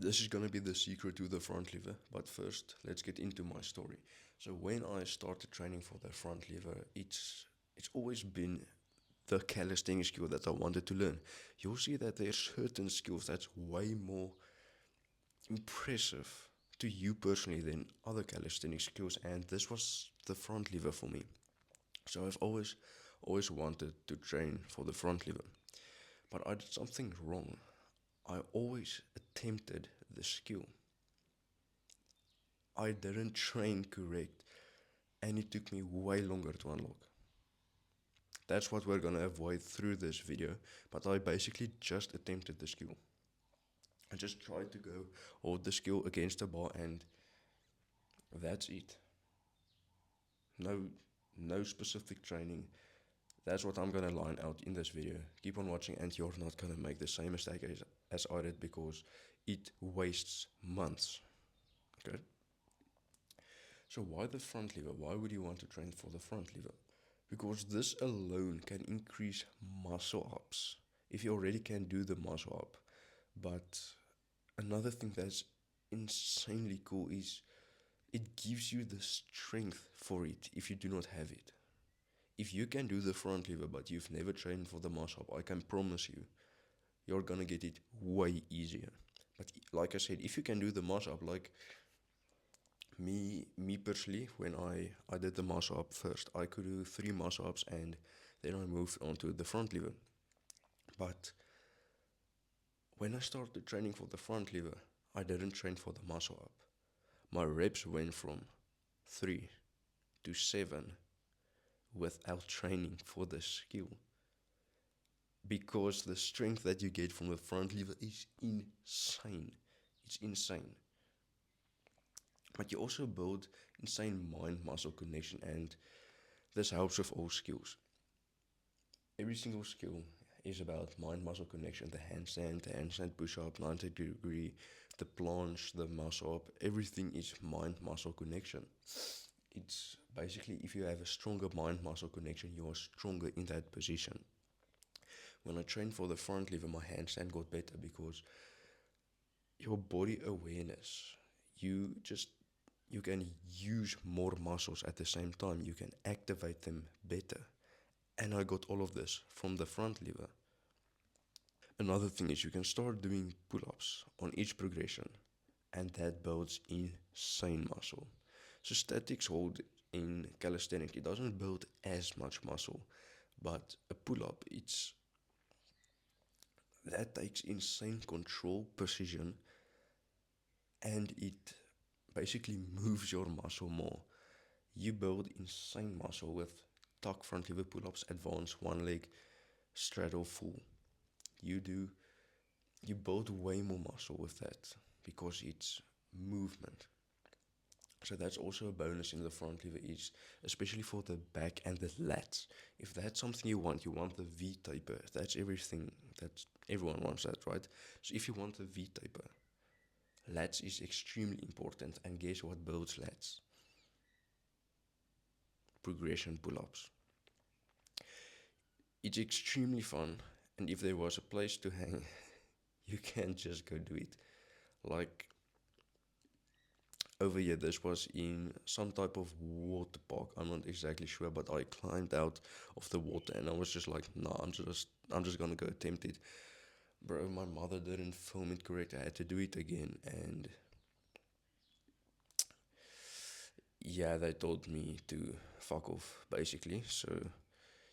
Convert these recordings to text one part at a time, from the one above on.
This is gonna be the secret to the front lever, but first let's get into my story. So when I started training for the front lever, it's always been the calisthenics skill that I wanted to learn. You'll see that there's certain skills that's way more impressive to you personally than other calisthenics skills, and this was the front lever for me. So I've always wanted to train for the front lever, but I did something wrong. I always attempted the skill. I didn't train correct, and it took me way longer to unlock. That's what we're gonna avoid through this video, but I basically just attempted the skill. I just tried to go hold the skill against the bar, and that's it. No, no specific training. That's what I'm gonna line out in this video. Keep on watching, and you're not gonna make the same mistake as I did, because it wastes months. Okay. So why the front lever? Why would you want to train for the front lever? Because this alone can increase muscle ups if you already can do the muscle up. But another thing that's insanely cool is it gives you the strength for it if you do not have it. If you can do the front lever but you've never trained for the muscle up, I can promise you, you're gonna get it way easier. But like I said, if you can do the muscle up, like me personally, when I did the muscle up first, I could do 3 muscle ups, and then I moved on to the front lever. But when I started training for the front lever, I didn't train for the muscle up. My reps went from 3 to 7 without training for the skill, because the strength that you get from the front lever is insane. It's insane. But you also build insane mind muscle connection, and this helps with all skills. Every single skill is about mind muscle connection. The handstand push up, 90-degree, the planche, the muscle up, everything is mind muscle connection. It's basically, if you have a stronger mind muscle connection, you are stronger in that position. When I trained for the front lever, my handstand got better because your body awareness, you just you can use more muscles at the same time. You can activate them better. And I got all of this from the front lever. Another thing is you can start doing pull-ups on each progression, and that builds insane muscle. So statics hold in calisthenics, it doesn't build as much muscle, but a pull-up, it's that takes insane control, precision, and it basically moves your muscle more. You build insane muscle with tuck front lever pull-ups, advanced one leg straddle full. You do you build way more muscle with that because it's movement. So that's also a bonus in the front lever, is especially for the back and the lats. If that's something you want the V taper. That's everything. That's everyone wants that, right? So if you want the V taper, lats is extremely important. And guess what builds lats? Progression pull-ups. It's extremely fun, and if there was a place to hang, you can just go do it. Like over here, this was in some type of water park. I'm not exactly sure, but I climbed out of the water and I was just like, nah, I'm just gonna go attempt it. Bro, my mother didn't film it correct. I had to do it again, and yeah, they told me to fuck off, basically. So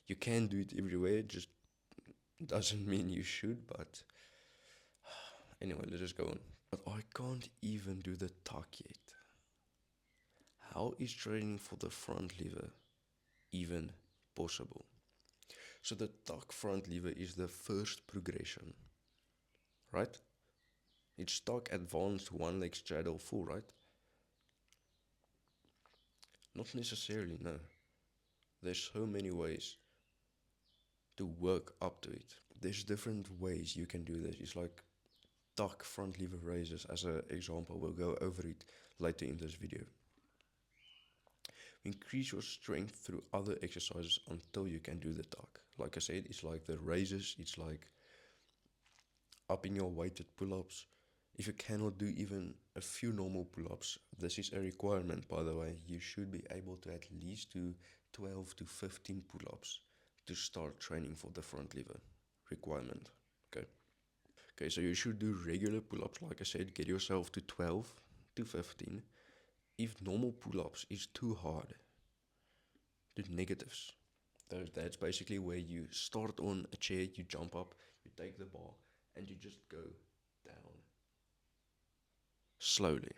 you can do it everywhere, just doesn't mean you should, but anyway, let's just go on. But I can't even do the tuck yet. How is training for the front lever even possible? So the tuck front lever is the first progression, right? It's tuck advanced one leg straddle full, right? Not necessarily, no. There's so many ways to work up to it. There's different ways you can do this. It's like tuck front lever raises as an example. We'll go over it later in this video. Increase your strength through other exercises until you can do the tuck. Like I said, it's like the raises, it's like upping your weighted pull-ups. If you cannot do even a few normal pull-ups, this is a requirement, by the way. You should be able to at least do 12 to 15 pull-ups to start training for the front lever. Requirement. Okay. Okay, so you should do regular pull-ups, like I said, get yourself to 12 to 15. If normal pull-ups is too hard, do negatives. That's basically where you start on a chair, you jump up, you take the bar, and you just go down slowly.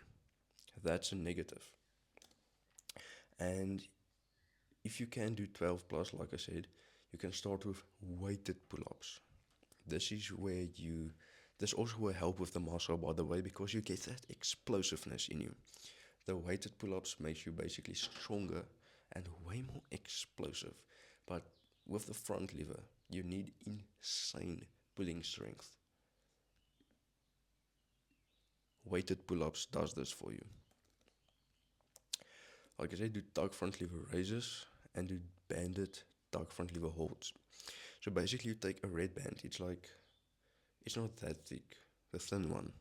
That's a negative. And if you can do 12 plus, like I said, you can start with weighted pull ups. This is where you, this also will help with the muscle, by the way, because you get that explosiveness in you. The weighted pull ups makes you basically stronger and way more explosive. But with the front lever, you need insane pulling strength. Weighted pull ups does this for you. Like I said, do tuck front lever raises and do banded tuck front lever holds. So basically, you take a red band. It's not that thick, the thin one.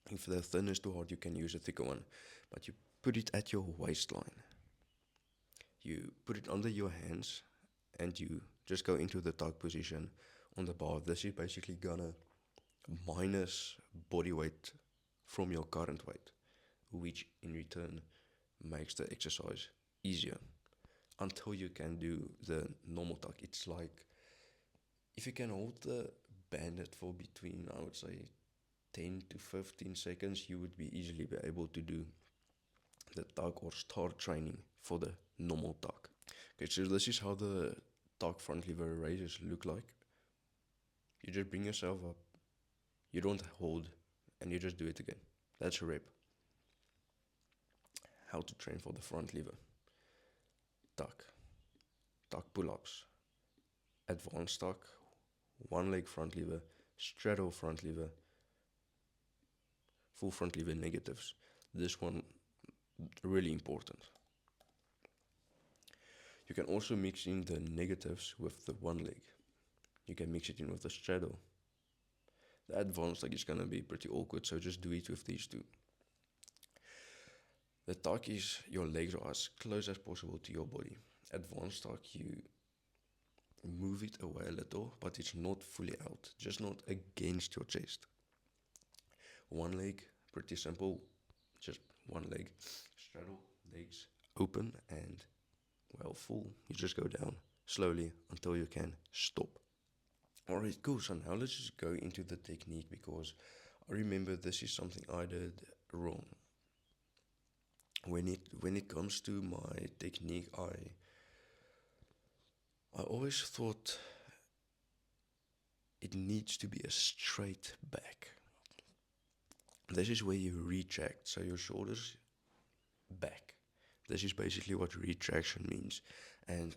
If the thin is too hard, you can use a thicker one. But you put it at your waistline. You put it under your hands, and you just go into the tuck position on the bar. This is basically gonna minus body weight from your current weight, which in return makes the exercise easier until you can do the normal tuck. It's like if you can hold the bandit for between, I would say, 10 to 15 seconds, you would be easily be able to do the tuck or start training for the normal tuck. Okay, so this is how the tuck front lever raises look like. You just bring yourself up, you don't hold, and you just do it again. That's a rep. How to train for the front lever. Tuck. Tuck pull-ups. Advanced tuck. One leg front lever. Straddle front lever. Full front lever negatives. This one really important. You can also mix in the negatives with the one leg. You can mix it in with the straddle. The advanced leg is gonna be pretty awkward, so just do it with these two. The tuck is your legs are as close as possible to your body. Advanced tuck, you move it away a little, but it's not fully out, just not against your chest. One leg, pretty simple, just one leg. Straddle, legs open, and well, full. You just go down slowly until you can stop. Alright, cool. So now let's just go into the technique because I remember this is something I did wrong. When it comes to my technique, I always thought it needs to be a straight back. This is where you retract, so your shoulders back. This is basically what retraction means. And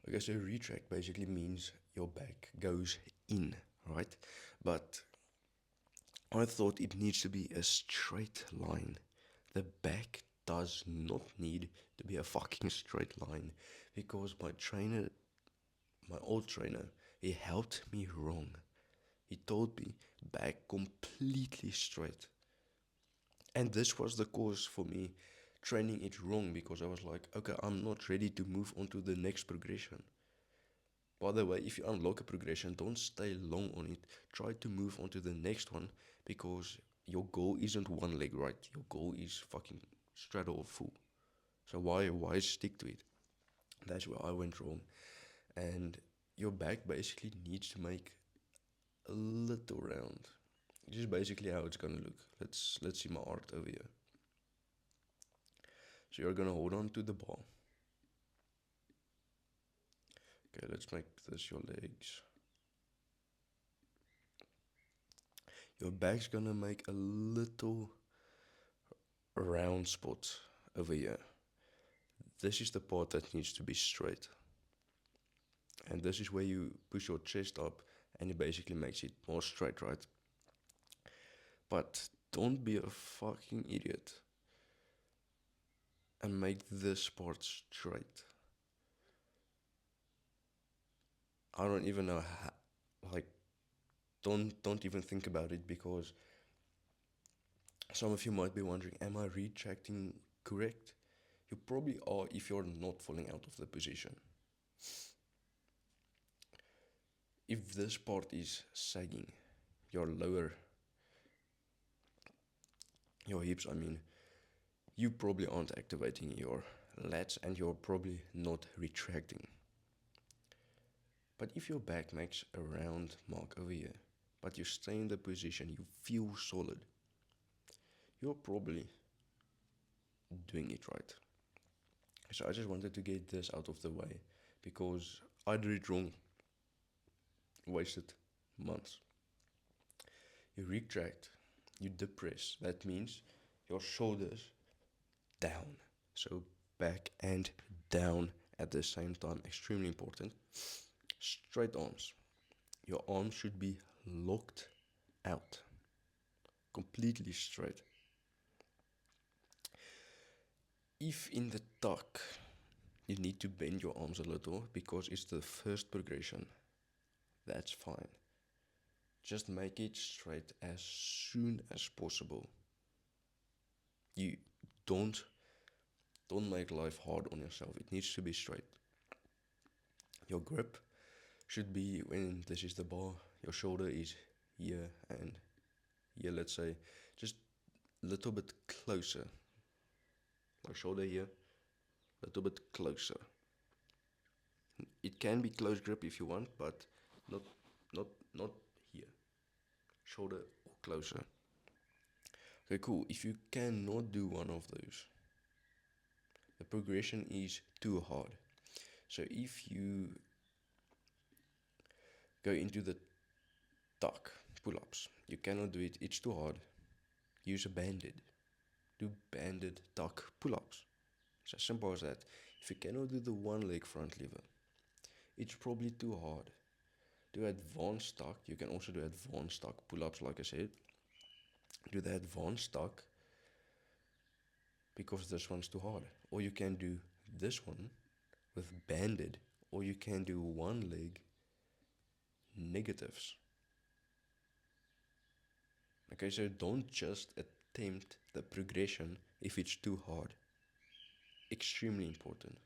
okay, so retract basically means your back goes in, right? But I thought it needs to be a straight line. The back does not need to be a fucking straight line because my trainer, my old trainer, he helped me wrong. He told me back completely straight. And this was the cause for me training it wrong because I was like, okay, I'm not ready to move on to the next progression. By the way, if you unlock a progression, don't stay long on it. Try to move on to the next one because your goal isn't one leg, right? Your goal is fucking straddle or full. So why stick to it? That's where I went wrong. And your back basically needs to make a little round. This is basically how it's gonna look. Let's see my art over here. So you're gonna hold on to the bar. Okay, let's make this your legs. Your back's gonna make a little round spot over here. This is the part that needs to be straight. And this is where you push your chest up and it basically makes it more straight, right? But don't be a fucking idiot and make this part straight. I don't even know how, like, don't even think about it, because some of you might be wondering, am I retracting correct? You probably are if you're not falling out of the position. If this part is sagging, your lower, your hips, I mean, you probably aren't activating your lats and you're probably not retracting. But if your back makes a round mark over here, but you stay in the position, you feel solid, you're probably doing it right. So I just wanted to get this out of the way, because I did it wrong, wasted months. You retract, you depress. That means your shoulders down. So back and down at the same time, extremely important. Straight arms. Your arms should be locked out, completely straight. If in the tuck you need to bend your arms a little because it's the first progression, that's fine. Just make it straight as soon as possible. You don't make life hard on yourself. It needs to be straight. Your grip should be, when this is the bar, your shoulder is here and here, let's say, just a little bit closer. My shoulder here, a little bit closer. It can be close grip if you want, but not not here. Shoulder or closer. Okay, cool. If you cannot do one of those, the progression is too hard. So if you go into the tuck pull-ups, you cannot do it, it's too hard, use a banded. Do banded tuck pull-ups. It's as simple as that. If you cannot do the one leg front lever, it's probably too hard. Do advanced tuck. You can also do advanced tuck pull-ups, like I said. Do the advanced tuck because this one's too hard. Or you can do this one with banded, or you can do one leg negatives. Okay, so don't just attempt the progression if it's too hard. Extremely important.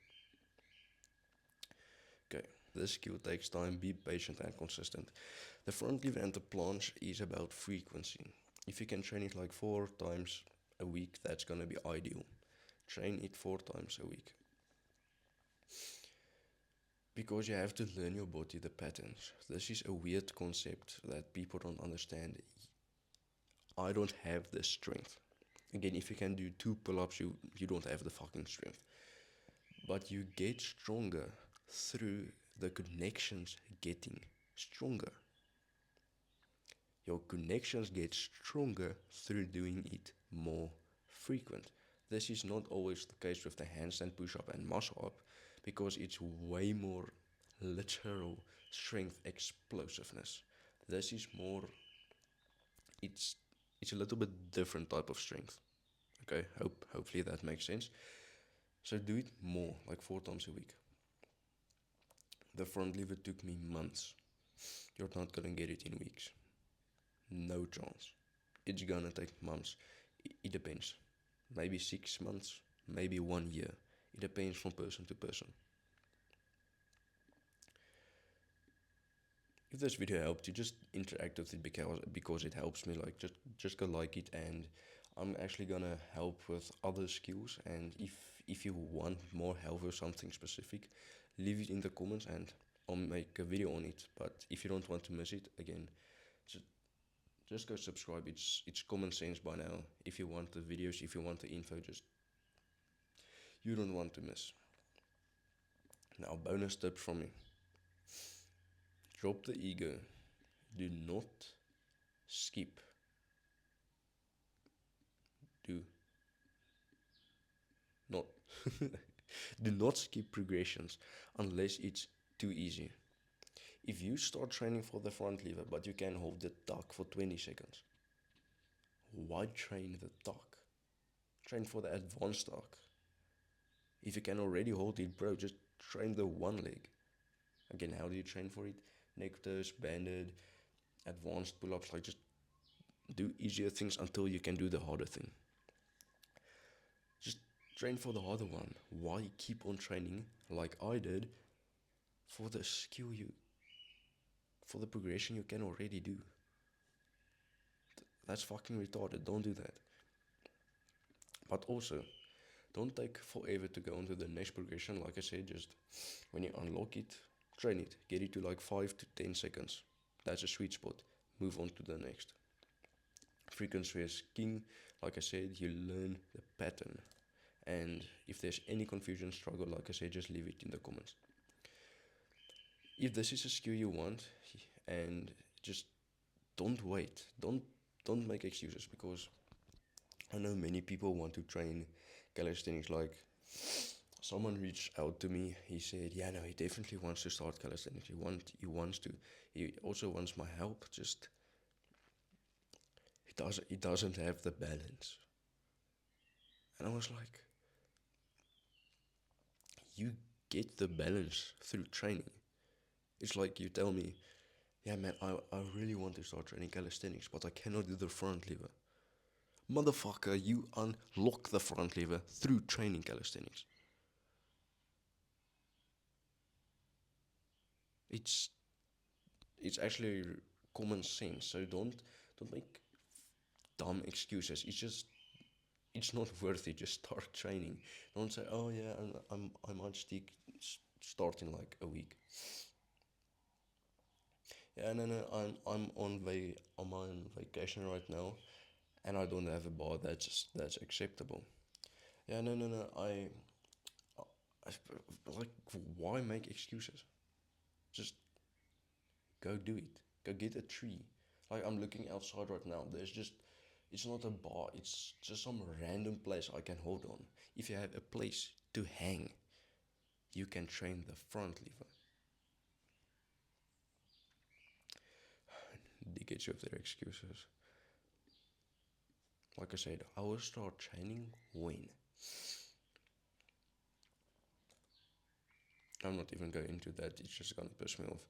Okay, this skill takes time, be patient and consistent. The front lever and the planche is about frequency. If you can train it like 4 times a week, that's gonna be ideal. Train it 4 times a week. Because you have to learn your body, the patterns. This is a weird concept that people don't understand. I don't have the strength. Again, if you can do 2 pull-ups, you don't have the fucking strength. But you get stronger through the connections getting stronger. Your connections get stronger through doing it more frequent. This is not always the case with the handstand push-up and muscle up, because it's way more literal strength explosiveness. This is more, it's a little bit different type of strength. Okay, hopefully that makes sense. So do it more, like 4 times a week. The front lever took me months. You're not gonna get it in weeks. No chance. It's gonna take months. It depends. Maybe 6 months, maybe 1 year. It depends from person to person. If this video helped you, just interact with it because it helps me. Like, just go like it, and I'm actually gonna help with other skills. And if you want more help with something specific, leave it in the comments and I'll make a video on it. But if you don't want to miss it, again, just go subscribe. It's common sense by now. If you want the videos, if you want the info, just you don't want to miss. Now, bonus tip from me. Drop the ego. Do not skip. Do not do not skip progressions unless it's too easy. If you start training for the front lever but you can hold the tuck for 20 seconds, why train the tuck? Train for the advanced tuck. If you can already hold it, bro, just train the one leg. Again, how do you train for it? Neck toes, banded, advanced pull-ups, like just do easier things until you can do the harder thing. Just train for the harder one. Why keep on training like I did for the skill for the progression you can already do? That's fucking retarded. Don't do that. But also, don't take forever to go on to the next progression. Like I said, just when you unlock it, train it. Get it to like 5 to 10 seconds. That's a sweet spot. Move on to the next. Frequency is king. Like I said, you learn the pattern. And if there's any confusion, struggle, like I said, just leave it in the comments. If this is a skill you want, and just don't wait. Don't make excuses, because I know many people want to train calisthenics. Like, someone reached out to me. He said, "Yeah, no, he definitely wants to start calisthenics. He wants to. He also wants my help. Just he doesn't have the balance." And I was like, "You get the balance through training." It's like you tell me, "Yeah, man, I really want to start training calisthenics, but I cannot do the front lever." Motherfucker, you unlock the front lever through training calisthenics. It's it's actually common sense. So don't make dumb excuses. It's not worth it. Just start training. Don't say, "Oh yeah, I might start in like a week." Yeah, no, no, I'm on vacation right now, and I don't have a bar. That's acceptable. Yeah, no, no, no. I like, why make excuses? Just go do it. Go get a tree. Like, I'm looking outside right now. It's not a bar. It's just some random place I can hold on. If you have a place to hang, you can train the front lever. They get you of their excuses. Like I said, I will start training when. I'm not even going into that. It's just gonna piss me off.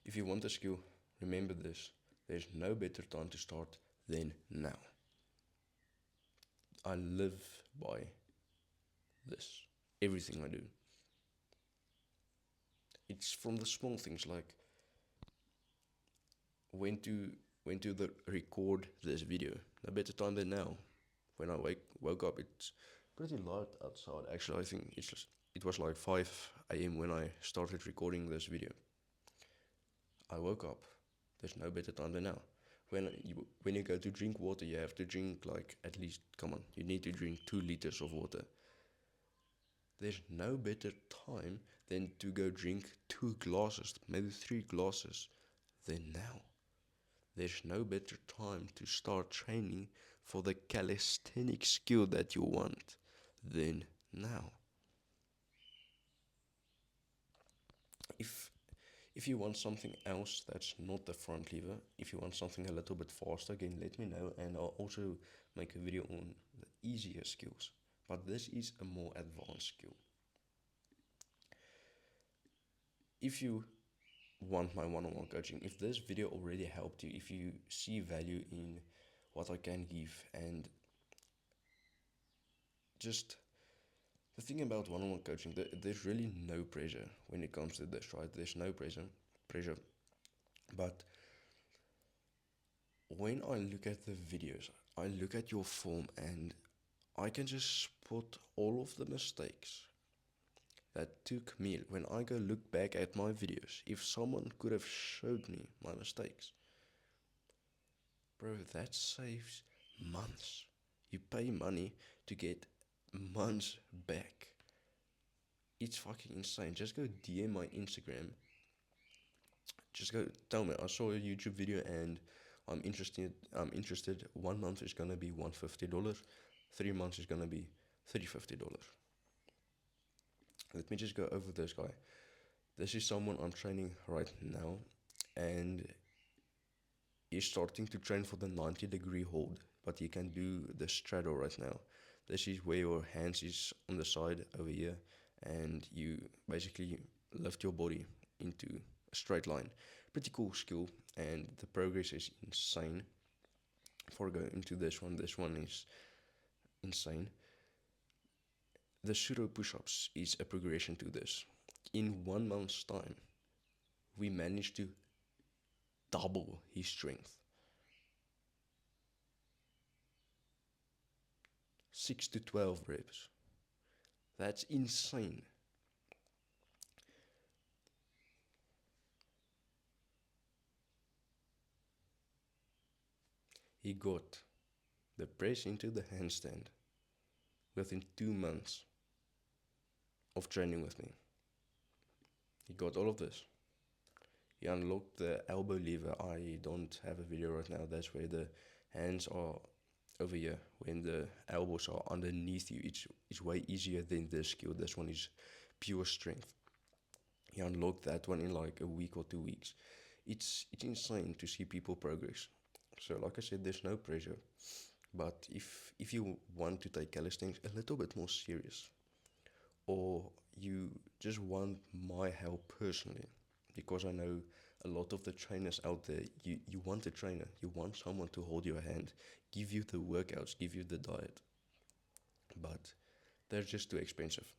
If you want a skill, remember this. There's no better time to start than now. I live by this. Everything I do. It's from the small things, like when to record this video. No better time than now. When I woke up, it's pretty light outside. Actually, I think it was like 5 a.m. when I started recording this video. I woke up. There's no better time than now. When you go to drink water, you have to drink like, at least, come on, you need to drink 2 liters of water. There's no better time than to go drink 2 glasses, maybe 3 glasses, than now. There's no better time to start training for the calisthenic skill that you want than now. If if you want something else that's not the front lever, if you want something a little bit faster, again, let me know, and I'll also make a video on the easier skills. But this is a more advanced skill. If you want my one-on-one coaching, if this video already helped you, if you see value in what I can give, and just the thing about one-on-one coaching, there's really no pressure when it comes to this, right? There's no pressure. But when I look at the videos, I look at your form, and I can just spot all of the mistakes that took me. When I go look back at my videos, if someone could have showed me my mistakes, bro, that saves months. You pay money to get months back. It's fucking insane. Just go DM my Instagram. Just go tell me, I saw a YouTube video and I'm interested. 1 month is gonna be $150. 3 months is gonna be $350. Let me just go over this guy. This is someone I'm training right now, and he's starting to train for the 90-degree hold, but he can do the straddle right now. This is where your hands is on the side over here, and you basically lift your body into a straight line. pretty cool skill, and the progress is insane. Before I go into this one is insane. The pseudo push-ups is a progression to this. In 1 month's time, we managed to double his strength. 6 to 12 reps. That's insane. He got the press into the handstand within 2 months of training with me. He got all of this. He unlocked the elbow lever. I don't have a video right now. That's where the hands are over here. When the elbows are underneath you, it's way easier than this skill. This one is pure strength. He unlocked that one in like a week or 2 weeks. It's insane to see people progress. So like I said, there's no pressure. But if you want to take calisthenics a little bit more serious, or you just want my help personally, because I know a lot of the trainers out there, you want a trainer, you want someone to hold your hand, give you the workouts, give you the diet, but they're just too expensive.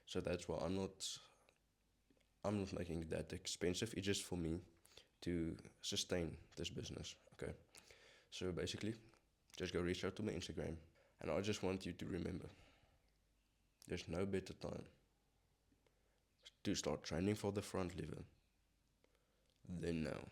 So that's why I'm not making it that expensive. It's just for me to sustain this business. Okay. So basically, just go reach out to my Instagram, and I just want you to remember, there's no better time to start training for the front lever than now.